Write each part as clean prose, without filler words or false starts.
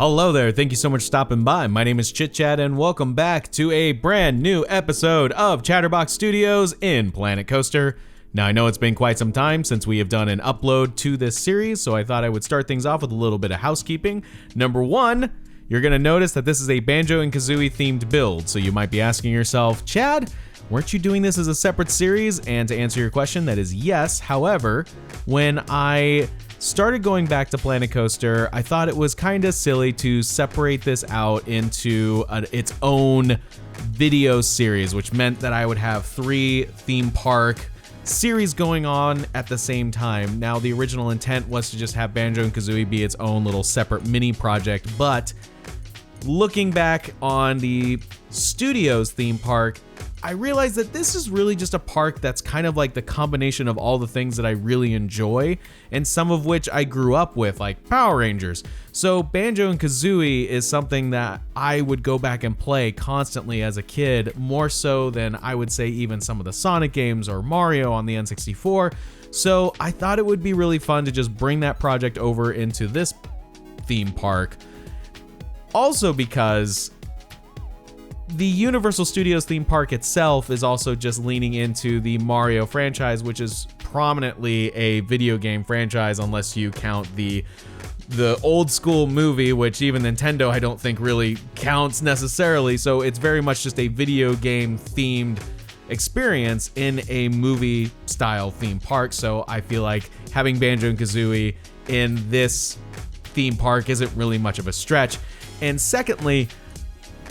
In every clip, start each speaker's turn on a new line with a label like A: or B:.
A: Hello there, thank you so much for stopping by. My name is ChitChat and welcome back to a brand new episode of Chatterbox Studios in Planet Coaster. Now I know it's been quite some time since we have done an upload to this series, so I thought I would start things off with a little bit of housekeeping. Number one, you're going to notice that this is a Banjo-Kazooie themed build, so you might be asking yourself, Chad, weren't you doing this as a separate series? And to answer your question, that is yes. However, when I started going back to Planet Coaster, I thought it was kind of silly to separate this out into its own video series, which meant that I would have 3 theme park series going on at the same time. Now, the original intent was to just have Banjo-Kazooie be its own little separate mini project, but looking back on the Studios theme park, I realized that this is really just a park that's kind of like the combination of all the things that I really enjoy, and some of which I grew up with, like Power Rangers. So Banjo-Kazooie is something that I would go back and play constantly as a kid, more so than I would say even some of the Sonic games or Mario on the N64. So I thought it would be really fun to just bring that project over into this theme park. Also because the Universal Studios theme park itself is also just leaning into the Mario franchise, which is prominently a video game franchise unless you count the old school movie, which even Nintendo I don't think really counts necessarily. So it's very much just a video game themed experience in a movie style theme park. So I feel like having Banjo-Kazooie in this theme park isn't really much of a stretch. And secondly,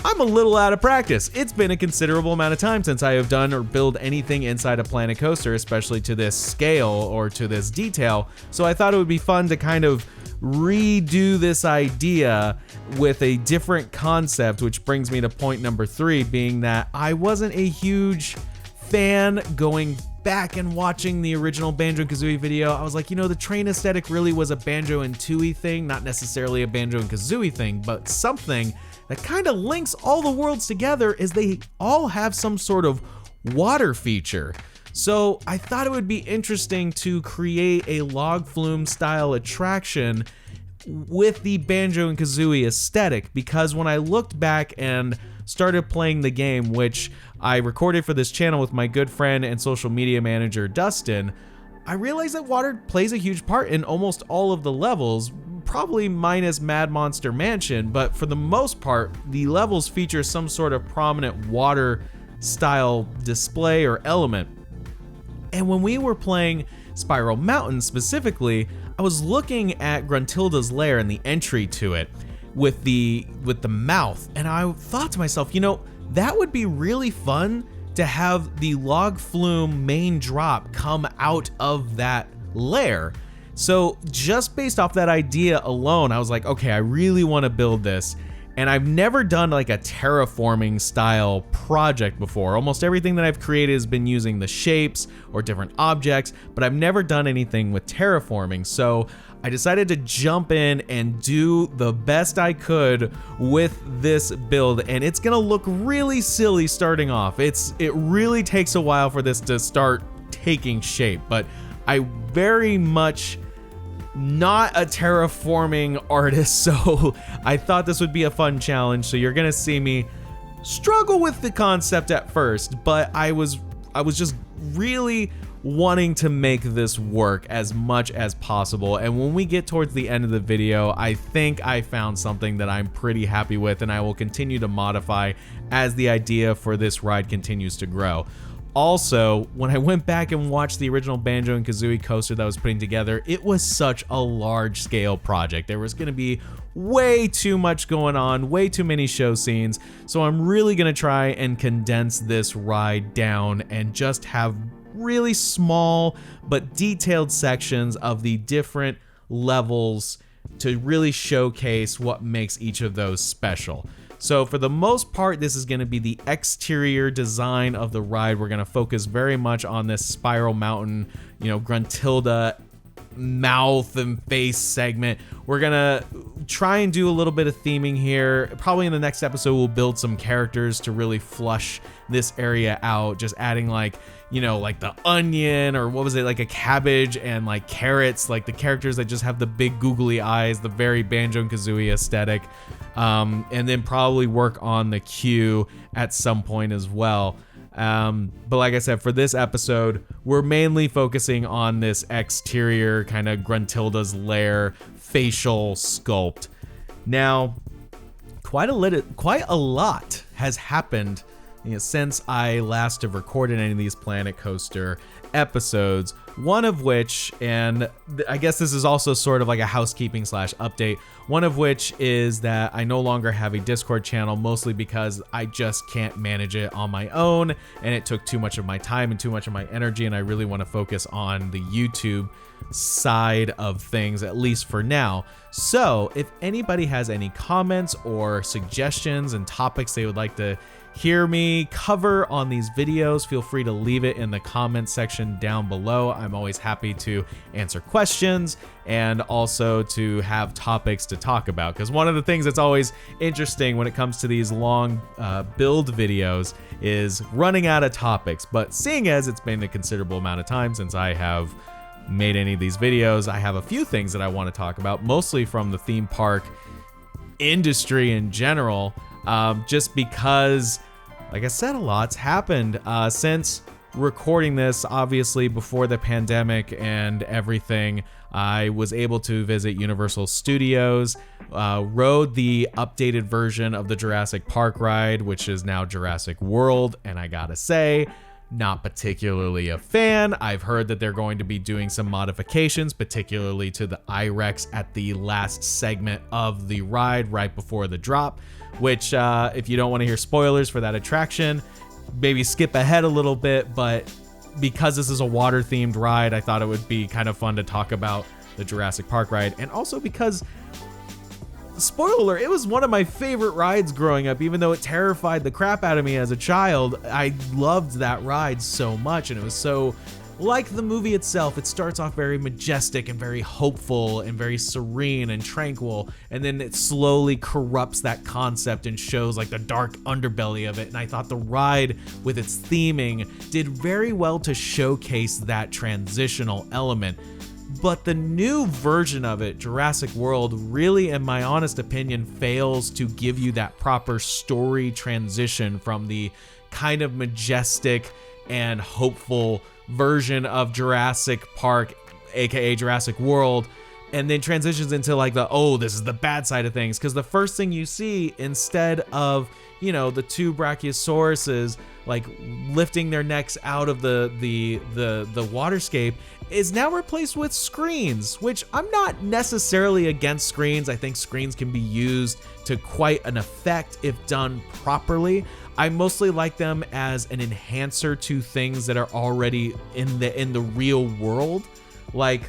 A: I'm a little out of practice. It's been a considerable amount of time since I have done or built anything inside a Planet Coaster, especially to this scale or to this detail. So I thought it would be fun to kind of redo this idea with a different concept, which brings me to point number 3, being that I wasn't a huge fan going back and watching the original Banjo-Kazooie video. I was like, the train aesthetic really was a Banjo and Tooie thing, not necessarily a Banjo-Kazooie thing, but something that kind of links all the worlds together is they all have some sort of water feature. So I thought it would be interesting to create a log flume style attraction with the Banjo-Kazooie aesthetic, because when I looked back and started playing the game, which I recorded for this channel with my good friend and social media manager Dustin, I realized that water plays a huge part in almost all of the levels, probably minus Mad Monster Mansion, but for the most part, the levels feature some sort of prominent water style display or element. And when we were playing Spiral Mountain specifically, I was looking at Gruntilda's lair and the entry to it with the mouth, and I thought to myself, that would be really fun to have the log flume main drop come out of that lair. So just based off that idea alone, I was like, okay, I really want to build this. And I've never done like a terraforming style project before. Almost everything that I've created has been using the shapes or different objects, but I've never done anything with terraforming. So I decided to jump in and do the best I could with this build, and it's gonna look really silly starting off. It really takes a while for this to start taking shape, but I very much not a terraforming artist, so I thought this would be a fun challenge. So you're gonna see me struggle with the concept at first, but I was just really wanting to make this work as much as possible. And when we get towards the end of the video, I think I found something that I'm pretty happy with, and I will continue to modify as the idea for this ride continues to grow. Also, when I went back and watched the original Banjo-Kazooie coaster that I was putting together, it was such a large scale project. There was going to be way too much going on, way too many show scenes. So I'm really going to try and condense this ride down and just have really small but detailed sections of the different levels to really showcase what makes each of those special. So for the most part, this is going to be the exterior design of the ride. We're going to focus very much on this Spiral Mountain, Gruntilda mouth and face segment. We're gonna try and do a little bit of theming here. Probably in the next episode, we'll build some characters to really flush this area out, just adding like, you know, like the onion, or what was it, like a cabbage and like carrots, like the characters that just have the big googly eyes, the very Banjo-Kazooie aesthetic, and then probably work on the queue at some point as well. But like I said, for this episode, we're mainly focusing on this exterior kind of Gruntilda's lair facial sculpt. Now, quite a lot has happened, you know, since I last have recorded any of these Planet Coaster episodes. One of which, and I guess this is also sort of like a housekeeping / update, one of which is that I no longer have a Discord channel, mostly because I just can't manage it on my own, and it took too much of my time and too much of my energy, and I really want to focus on the YouTube side of things, at least for now. So if anybody has any comments or suggestions and topics they would like to hear me cover on these videos, feel free to leave it in the comment section down below. I'm always happy to answer questions and also to have topics to talk about, because one of the things that's always interesting when it comes to these long build videos is running out of topics. But seeing as it's been a considerable amount of time since I have made any of these videos, I have a few things that I want to talk about, mostly from the theme park industry in general. Just because, like I said, a lot's happened since recording this. Obviously, before the pandemic and everything, I was able to visit Universal Studios, rode the updated version of the Jurassic Park ride, which is now Jurassic World, and I gotta say, not particularly a fan. I've heard that they're going to be doing some modifications, particularly to the IREX at the last segment of the ride right before the drop, which if you don't want to hear spoilers for that attraction, maybe skip ahead a little bit. But because this is a water themed ride, I thought it would be kind of fun to talk about the Jurassic Park ride. And also because, spoiler alert, it was one of my favorite rides growing up. Even though it terrified the crap out of me as a child, I loved that ride so much, and it was so like the movie itself. It starts off very majestic and very hopeful and very serene and tranquil, and then it slowly corrupts that concept and shows like the dark underbelly of it. And I thought the ride with its theming did very well to showcase that transitional element. But the new version of it, Jurassic World, really, in my honest opinion, fails to give you that proper story transition from the kind of majestic and hopeful version of Jurassic Park, aka Jurassic World, and then transitions into like this is the bad side of things. Because the first thing you see, instead of, you know, the two Brachiosauruses like lifting their necks out of the waterscape, is now replaced with screens, which I'm not necessarily against screens. I think screens can be used to quite an effect if done properly. I mostly like them as an enhancer to things that are already in the real world. Like,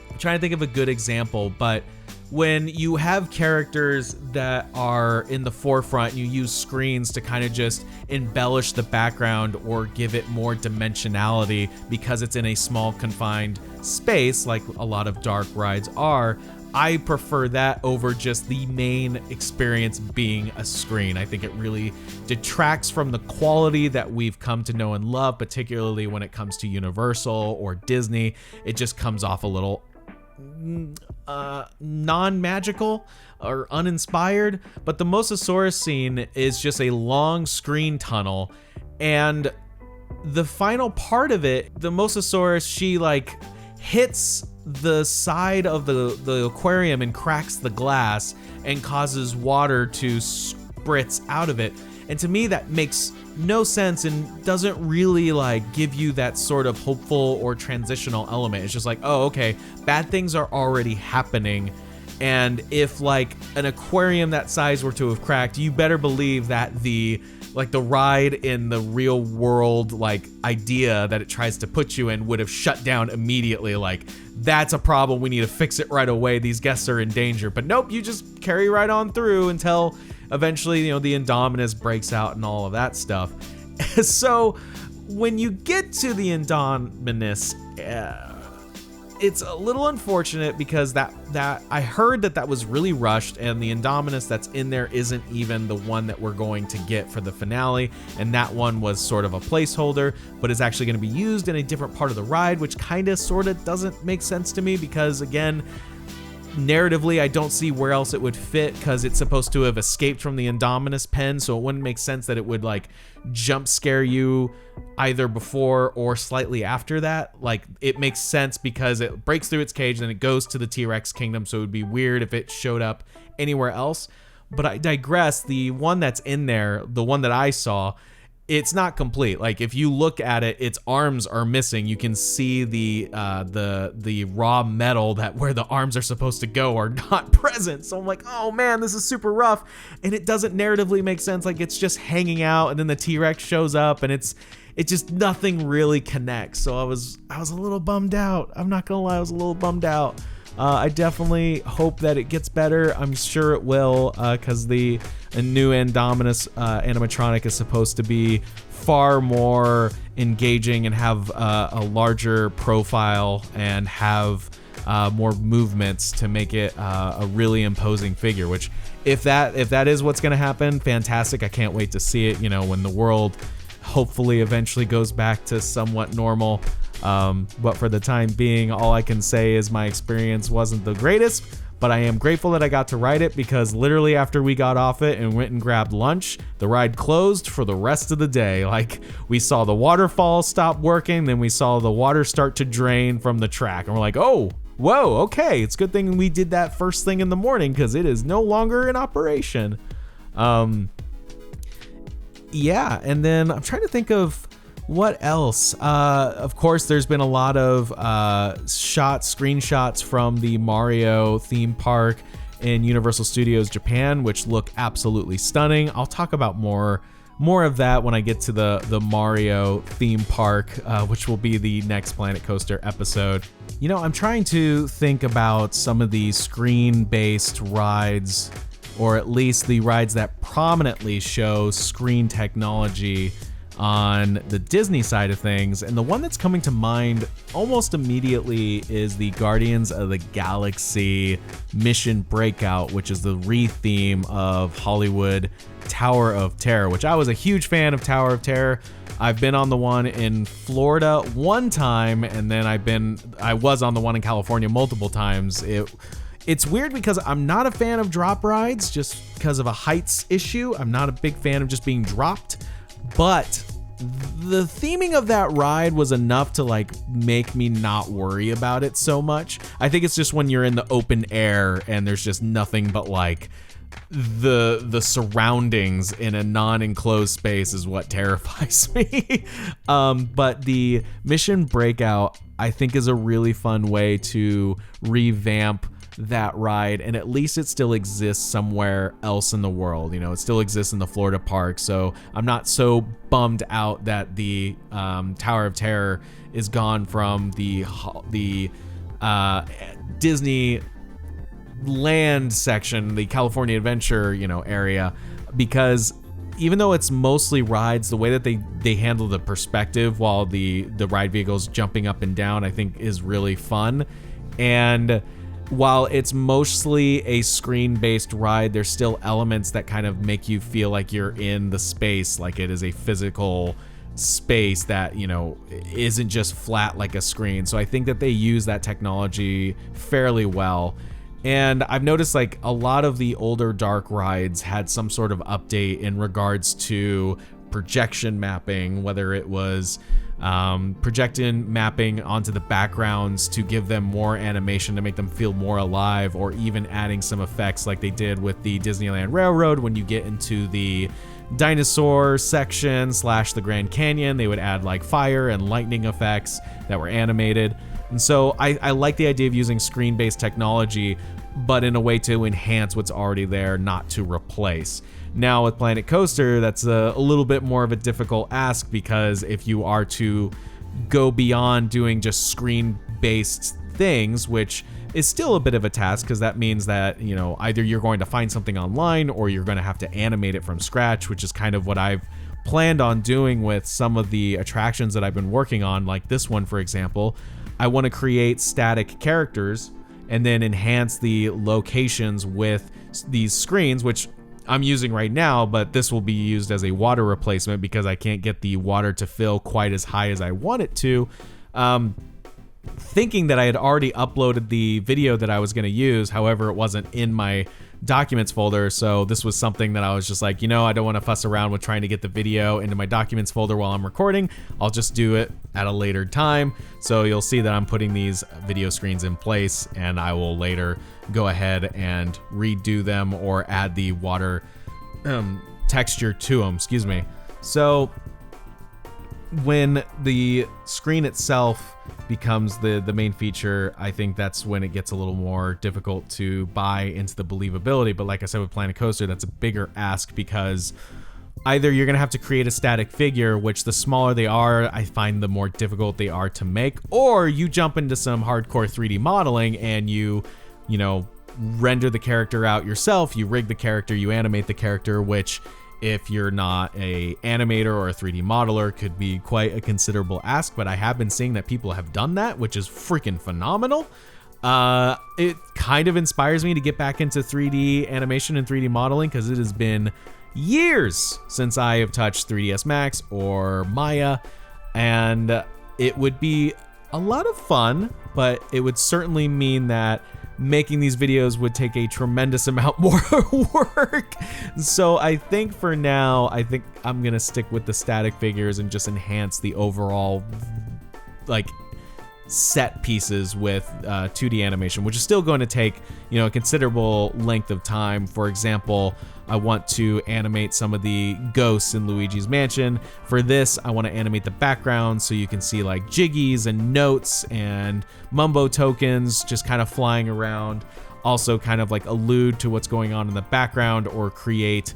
A: I'm trying to think of a good example, but when you have characters that are in the forefront, you use screens to kind of just embellish the background or give it more dimensionality because it's in a small confined space, like a lot of dark rides are. I prefer that over just the main experience being a screen. I think it really detracts from the quality that we've come to know and love, particularly when it comes to Universal or Disney. It just comes off a little non-magical or uninspired. But the Mosasaurus scene is just a long screen tunnel, and the final part of it, the Mosasaurus, she like hits the side of the aquarium and cracks the glass and causes water to spritz out of it. And to me, that makes no sense and doesn't really like give you that sort of hopeful or transitional element. It's just like, oh, okay, bad things are already happening. And if like an aquarium that size were to have cracked, you better believe that the ride in the real world like idea that it tries to put you in would have shut down immediately. Like, that's a problem, we need to fix it right away, these guests are in danger. But nope, you just carry right on through until eventually, you know, the Indominus breaks out and all of that stuff. So when you get to the Indominus, it's a little unfortunate because that I heard that was really rushed, and the Indominus that's in there isn't even the one that we're going to get for the finale, and that one was sort of a placeholder, but is actually going to be used in a different part of the ride, which kind of sort of doesn't make sense to me because, again, narratively, I don't see where else it would fit because it's supposed to have escaped from the Indominus pen, so it wouldn't make sense that it would like jump scare you either before or slightly after that. Like, it makes sense because it breaks through its cage, then it goes to the T-Rex kingdom, so it would be weird if it showed up anywhere else. But I digress. The one that's in there, the one that I saw, it's not complete. Like, if you look at it, its arms are missing. You can see the raw metal that where the arms are supposed to go are not present. So I'm like, oh man, this is super rough. And it doesn't narratively make sense. Like, it's just hanging out, and then the T-Rex shows up, and it just nothing really connects. So I was a little bummed out. I'm not gonna lie, I was a little bummed out. I definitely hope that it gets better. I'm sure it will, because the new Indominus animatronic is supposed to be far more engaging and have a larger profile and have more movements to make it a really imposing figure. Which, if that is what's going to happen, fantastic. I can't wait to see it. You know, when the world hopefully eventually goes back to somewhat normal. But for the time being, all I can say is my experience wasn't the greatest, but I am grateful that I got to ride it because literally after we got off it and went and grabbed lunch, the ride closed for the rest of the day. Like, we saw the waterfall stop working, then we saw the water start to drain from the track, and we're like, oh, whoa, okay. It's a good thing we did that first thing in the morning because it is no longer in operation. Yeah, and then I'm trying to think of what else? Of course, there's been a lot of screenshots from the Mario theme park in Universal Studios Japan, which look absolutely stunning. I'll talk about more of that when I get to the Mario theme park, which will be the next Planet Coaster episode. You know, I'm trying to think about some of the screen-based rides, or at least the rides that prominently show screen technology on the Disney side of things, and the one that's coming to mind almost immediately is the Guardians of the Galaxy Mission Breakout, which is the re-theme of Hollywood Tower of Terror, which I was a huge fan of Tower of Terror. I've been on the one in Florida one time, and then I was on the one in California multiple times. It's weird because I'm not a fan of drop rides just because of a heights issue. I'm not a big fan of just being dropped. But the theming of that ride was enough to like make me not worry about it so much. I think it's just when you're in the open air and there's just nothing but like the surroundings in a non-enclosed space is what terrifies me. But the Mission Breakout, I think, is a really fun way to revamp that ride, and at least it still exists somewhere else in the world. You know, it still exists in the Florida park, so I'm not so bummed out that the Tower of Terror is gone from the Disney land section, the California Adventure, area, because even though it's mostly rides, the way that they handle the perspective while the ride vehicle's jumping up and down, I think is really fun. And while it's mostly a screen-based ride, there's still elements that kind of make you feel like you're in the space, like it is a physical space that, isn't just flat like a screen. So I think that they use that technology fairly well. And I've noticed like a lot of the older dark rides had some sort of update in regards to projection mapping, whether it was projecting mapping onto the backgrounds to give them more animation to make them feel more alive, or even adding some effects like they did with the Disneyland Railroad. When you get into the dinosaur section / the Grand Canyon, they would add like fire and lightning effects that were animated. And so I like the idea of using screen-based technology, but in a way to enhance what's already there, not to replace. Now with Planet Coaster, that's a little bit more of a difficult ask, because if you are to go beyond doing just screen-based things, which is still a bit of a task, because that means that, either you're going to find something online or you're going to have to animate it from scratch, which is kind of what I've planned on doing with some of the attractions that I've been working on, like this one, for example. I want to create static characters and then enhance the locations with these screens, which I'm using right now, but this will be used as a water replacement because I can't get the water to fill quite as high as I want it to. Thinking that I had already uploaded the video that I was going to use, however, it wasn't in my documents folder, so this was something that I was just like, I don't want to fuss around with trying to get the video into my documents folder while I'm recording. I'll just do it at a later time. So you'll see that I'm putting these video screens in place, and I will later go ahead and redo them or add the water texture to them, excuse me. So when the screen itself becomes the main feature, I think that's when it gets a little more difficult to buy into the believability. But like I said with Planet Coaster, that's a bigger ask because either you're gonna have to create a static figure, which the smaller they are, I find the more difficult they are to make, or you jump into some hardcore 3D modeling and you render the character out yourself, you rig the character, you animate the character, which if you're not a animator or a 3D modeler could be quite a considerable ask, but I have been seeing that people have done that, which is freaking phenomenal. It kind of inspires me to get back into 3D animation and 3D modeling because it has been years since I have touched 3ds Max or Maya, and it would be a lot of fun, but it would certainly mean that making these videos would take a tremendous amount more work. So I think for now, I'm gonna stick with the static figures and just enhance the overall set pieces with 2D animation, which is still going to take a considerable length of time. For example, I want to animate some of the ghosts in Luigi's Mansion. For this, I want to animate the background so you can see like jiggies and notes and mumbo tokens just kind of flying around. Also kind of like allude to what's going on in the background or create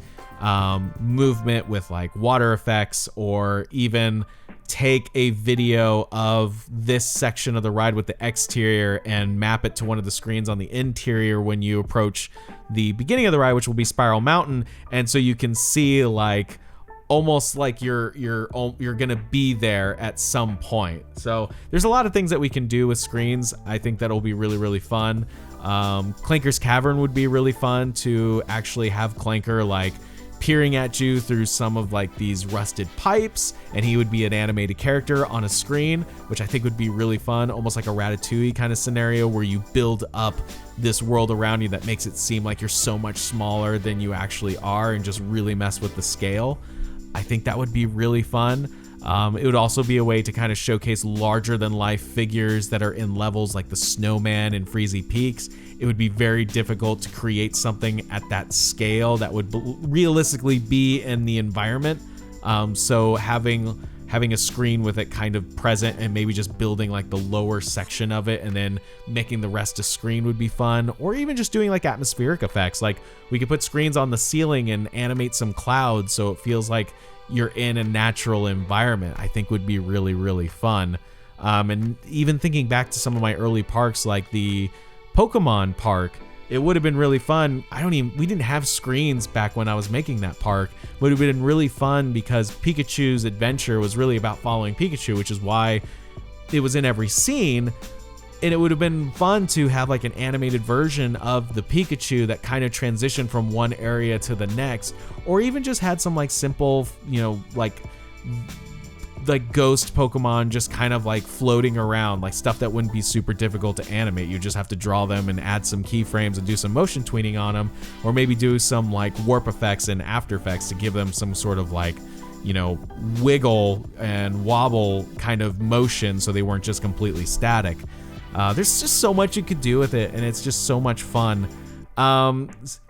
A: movement with like water effects, or even take a video of this section of the ride with the exterior and map it to one of the screens on the interior when you approach the beginning of the ride, which will be Spiral Mountain. And so you can see like almost like you're gonna be there at some point. So there's a lot of things that we can do with screens. I think that'll be really, really fun. Clanker's Cavern would be really fun to actually have Clanker like peering at you through some of like these rusted pipes, and he would be an animated character on a screen, which I think would be really fun, almost like a Ratatouille kind of scenario where you build up this world around you that makes it seem like you're so much smaller than you actually are and just really mess with the scale. I think that would be really fun. It would also be a way to kind of showcase larger than life figures that are in levels like the Snowman and Freezy Peaks. It would be very difficult to create something at that scale that would realistically be in the environment. So having a screen with it kind of present and maybe just building like the lower section of it and then making the rest a screen would be fun. Or even just doing like atmospheric effects. Like we could put screens on the ceiling and animate some clouds so it feels like you're in a natural environment. I think would be really, really fun. And even thinking back to some of my early parks like the Pokemon park, it would have been really fun. We didn't have screens back when I was making that park. It would have been really fun because Pikachu's adventure was really about following Pikachu, which is why it was in every scene. And it would have been fun to have like an animated version of the Pikachu that kind of transitioned from one area to the next, or even just had some like simple, like ghost Pokemon just kind of like floating around, like stuff that wouldn't be super difficult to animate. You just have to draw them and add some keyframes and do some motion tweening on them, or maybe do some like warp effects and After Effects to give them some sort of like, wiggle and wobble kind of motion so they weren't just completely static. There's just so much you could do with it, and it's just so much fun.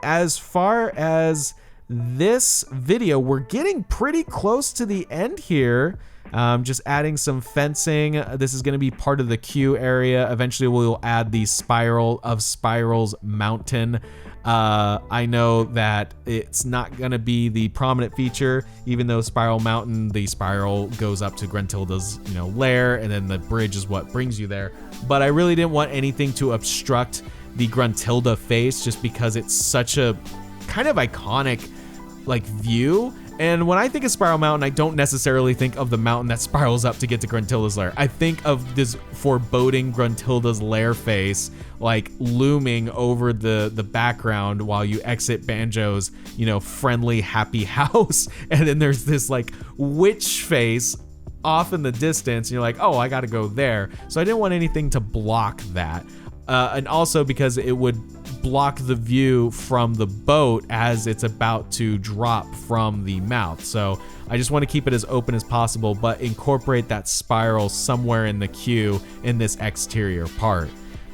A: As far as this video, we're getting pretty close to the end here. Just adding some fencing. This is going to be part of the queue area. Eventually we'll add the Spiral of Spirals mountain. I know that it's not going to be the prominent feature, even though Spiral Mountain, the spiral goes up to Gruntilda's, lair, and then the bridge is what brings you there. But I really didn't want anything to obstruct the Gruntilda face, just because it's such a kind of iconic like view. And when I think of Spiral Mountain, I don't necessarily think of the mountain that spirals up to get to Gruntilda's lair. I think of this foreboding Gruntilda's lair face, like looming over the background while you exit Banjo's, you know, friendly, happy house. And then there's this like witch face off in the distance, and you're like, oh, I gotta go there. So I didn't want anything to block that. And also because it would block the view from the boat as it's about to drop from the mouth. So I just want to keep it as open as possible, but incorporate that spiral somewhere in the queue in this exterior part.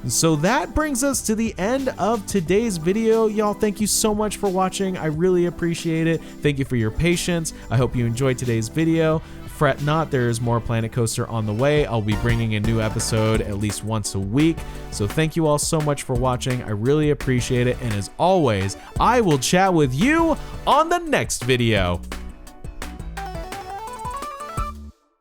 A: So that brings us to the end of today's video. Y'all, thank you so much for watching. I really appreciate it. Thank you for your patience. I hope you enjoyed today's video. Fret not, there is more Planet Coaster on the way. I'll be bringing a new episode at least once a week. So thank you all so much for watching. I really appreciate it. And as always, I will chat with you on the next video.